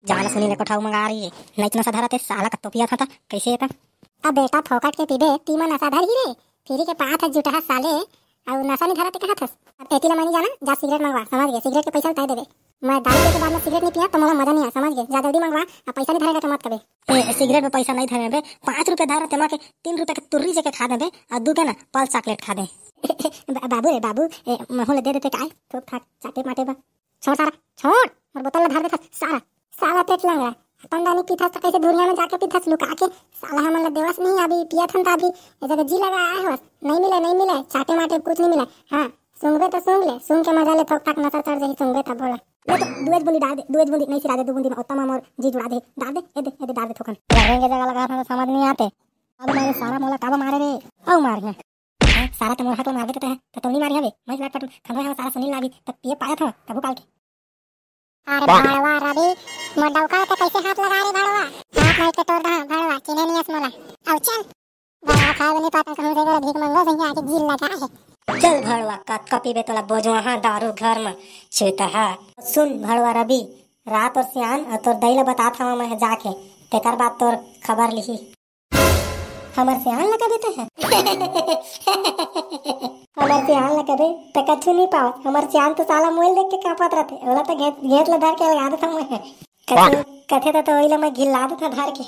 जाला सुनी ले कोठाऊ मंगा रही है नहीं तो नशा धरा थे साला कत्तो पिया था कैसे था। अब बेटा फोकट के पीबे तीमा नशा धर ही रे फिरी के पात है जुटा साले और नशा नहीं धरा ते कहा थस। अब एतिला मानी जाना जा सिगरेट मंगवा समझ गए सिगरेट के पैसा तय देबे। मैं दारू के बाद में सिगरेट नहीं पिया तो मला मजा नहीं आ समझ गए जा जल्दी मंगवा अब पैसा नहीं धरेगा तो मत कबे। सिगरेट में पैसा नहीं धरे 5 रुपए धरा तेमा के 3 रुपए के तुर्री जके खा देबे और दू के ना पल चॉकलेट खा दे। बाबू रे बाबू महूल दे देते काय ठोक ठाक चाटे माटे बा छोड़ सारा छोड़ और बोतल में धर दे सारा साला पेट लंग रहा अपन दानी पीथा तो कैसे दुनिया में जाके पीथा लुका के साला हमन ला देवस नहीं अभी पिया थन ता अभी जगह जी लगा आए हो नहीं मिले चाटे माटे कुछ नहीं मिला। हां सुंगबे तो सुंग ले सुंग के मजा ले ठोक ठाक नशा चढ़ जाई सुंगबे तब बोला ले तो दुएज बुंदी डाल दे दुएज बुंदी नहीं सिरा दे 2 बुंदी में उत्तम मोर जी जुड़ा दे डाल दे ए दे डाल दे ठोकन रहेंगे जगह लगा था समझ नहीं आते। अब मारे सारा मोला काबा मारे रे औ मार है सारा तो मोर हाथ में मार देते हैं तो नहीं मारी हवे मैं लाट पट खंडवा है सारा सुनील लागी तब पिए पाया था तब काल के। अरे भाड़वा रवि मोडौका पे कैसे हाथ लगा रे भाड़वा हाथ नहीं के तोड़ दा भाड़वा चिने नहीं असमला आओ चल भाड़वा खाए नहीं पाता कहूं से भीख मंगो भैया आके जील लगा है। चल भड़वा कपी बे तोला बोझवा हां दारू घर में छेता है। सुन भड़वा रवि रात और सियान और तोर दैला बता था मैं जाके तेकर बाद तोर खबर लिही हमर सियान लगा देते हैं। हमर सियान लगा दे त कछु नहीं पाओ हमर सियान तो साला मोबाइल देख के कापत रहते ओला तो घेत ला धर के लगा देता मैं कछु कथे तो ओइला मैं घिला देता धर के।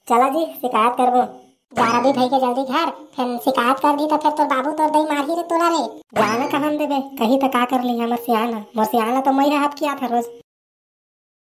चला जी शिकायत करबो जारा भी भाई के जल्दी घर फिर शिकायत कर दी तो फिर तोर बाबू तोर दई मार ही रे तोरा रे जाना कहां देबे कहीं तो का कर ली हमर सियान मोर सियान तो मैं हाथ किया था रोज